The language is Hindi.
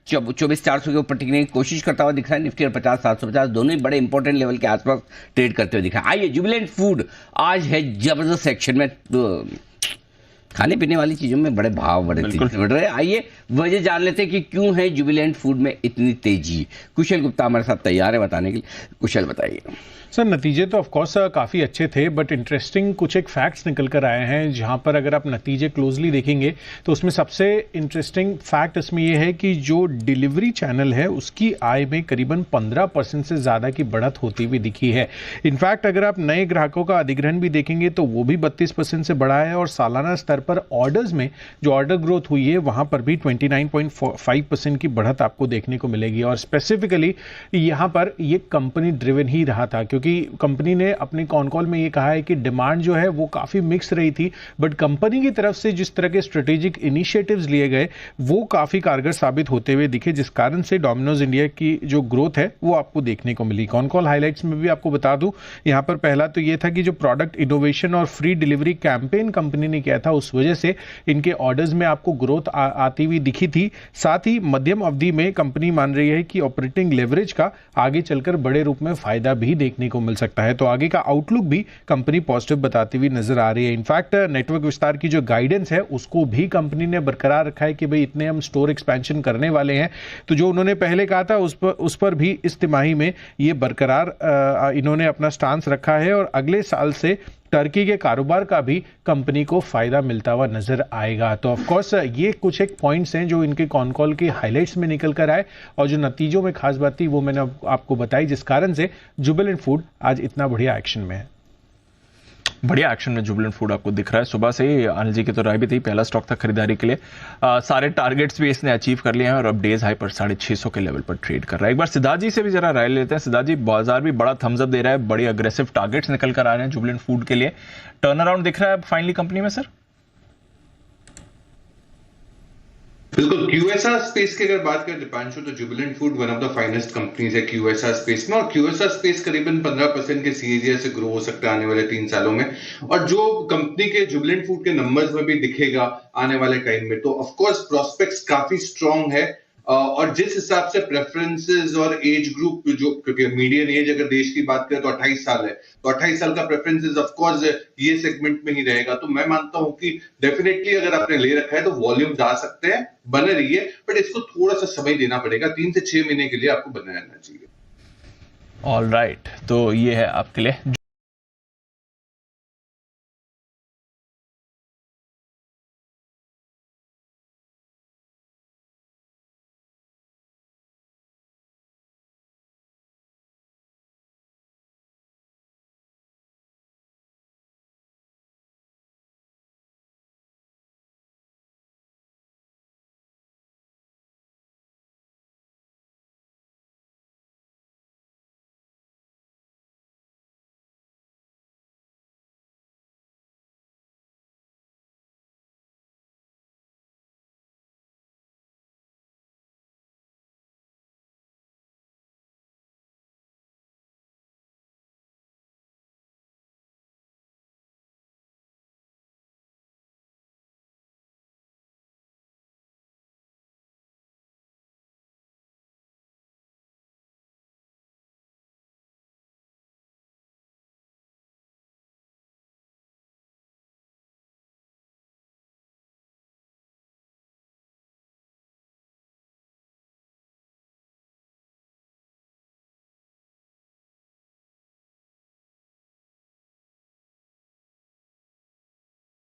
24,400 के ऊपर टिकने की कोशिश करता हुआ दिख रहा है। निफ्टी और 50,750 दोनों ही बड़े इंपॉर्टेंट लेवल के आसपास ट्रेड करते हुए दिख रहा है। आइए, जुबिलेंट फूड आज है जबरदस्त सेक्शन में। खाने पीने वाली चीजों में बड़े भाव बड़े तेजी से बढ़ रहे हैं। आइए वजह जान लेते हैं कि क्यों है जुबिलेंट फूड में इतनी तेजी। कुशल गुप्ता हमारे साथ तैयार है बताने के लिए। कुशल बताइए। सर, नतीजे तो ऑफ कोर्स काफ़ी अच्छे थे, बट इंटरेस्टिंग कुछ एक फैक्ट्स निकल कर आए हैं, जहां पर अगर आप नतीजे क्लोजली देखेंगे तो उसमें सबसे इंटरेस्टिंग फैक्ट इसमें यह है कि जो डिलीवरी चैनल है उसकी आय में करीबन 15% से ज़्यादा की बढ़त होती हुई दिखी है। इनफैक्ट अगर आप नए ग्राहकों का अधिग्रहण भी देखेंगे तो वो भी 32% से बढ़ा है, और सालाना स्तर पर ऑर्डर्स में जो ऑर्डर ग्रोथ हुई है वहां पर भी 29.5% की बढ़त आपको देखने को मिलेगी। और स्पेसिफिकली यहां पर ये कंपनी ड्रिवन ही रहा था, क्योंकि कंपनी ने अपने कॉन कॉल में ये कहा है कि डिमांड जो है वो काफी मिक्स रही थी, बट कंपनी की तरफ से जिस तरह के स्ट्रेटेजिक इनिशिएटिव्स लिए गए वो काफी कारगर साबित होते हुए दिखे, जिस कारण से डोमिनोज इंडिया की जो ग्रोथ है वो आपको देखने को मिली। कॉन कॉल हाइलाइट्स में भी आपको बता दूं, यहां पर पहला तो ये था कि जो प्रोडक्ट इनोवेशन और फ्री डिलीवरी कैंपेन कंपनी ने किया था उस वजह से इनके ऑर्डर्स में आपको ग्रोथ आती हुई दिखी थी। साथ ही मध्यम अवधि में कंपनी मान रही है कि ऑपरेटिंग लेवरेज का आगे चलकर बड़े रूप में फायदा भी देखने को मिल सकता है, तो आगे का आउटलुक भी कंपनी पॉजिटिव बताती हुई नजर आ रही है। इनफैक्ट नेटवर्क विस्तार की जो गाइडेंस है उसको भी कंपनी ने बरकरार रखा है कि भाई इतने हम स्टोर एक्सपेंशन करने वाले हैं, तो जो उन्होंने पहले कहा था उस पर भी इस तिमाही में ये बरकरार इन्होंने अपना स्टांस रखा है, और अगले साल से टर्की के कारोबार का भी कंपनी को फायदा मिलता हुआ नजर आएगा। तो ऑफ कोर्स ये कुछ एक पॉइंट्स हैं जो इनके कॉन कॉल के हाइलाइट्स में निकल कर आए, और जो नतीजों में खास बात थी वो मैंने आपको बताई, जिस कारण से जुबिलेंट फूड आज इतना बढ़िया एक्शन में है। बढ़िया एक्शन में जुबिलेंट फूड आपको दिख रहा है। सुबह से ही अनिल जी की तो राय भी थी, पहला स्टॉक था खरीदारी के लिए। सारे टारगेट्स भी इसने अचीव कर लिए हैं और अब डेज हाई पर 650 के लेवल पर ट्रेड कर रहा है। एक बार सिद्धार्थ जी से भी जरा राय लेते हैं। सिद्धार्थ जी, बाजार भी बड़ा थम्स अप दे रहा है, बड़ी अग्रेसिव टारगेट्स निकल कर आ रहे हैं जुबिलेंट फूड के लिए। टर्न अराउंड दिख रहा है फाइनली कंपनी में सर? बिल्कुल, क्यूएसआर स्पेस की अगर बात करें दीपांशु, तो Jubilant food one of the finest companies है क्यूएसआर स्पेस में, और क्यूएसआर स्पेस करीबन 15% के सीएजीआर से ग्रो हो सकता है आने वाले 3 सालों में। और जो कंपनी के जुबिलेंट फूड के नंबर्स में भी दिखेगा आने वाले टाइम में, तो ऑफ कोर्स प्रोस्पेक्ट्स काफी स्ट्रांग है। और जिस हिसाब से प्रेफरेंसेस और एज ग्रुप, जो क्योंकि मीडियन एज अगर देश की बात करें तो 28 साल है, तो 28 साल का प्रेफरेंसेस ऑफ कोर्स ये सेगमेंट में ही रहेगा। तो मैं मानता हूं कि डेफिनेटली अगर आपने ले रखा है तो वॉल्यूम्स आ सकते हैं, बने रहिए, बट इसको थोड़ा सा समय देना पड़ेगा। 3 से 6 महीने के लिए आपको बने रहना चाहिए। ऑल राइट, तो ये है आपके लिए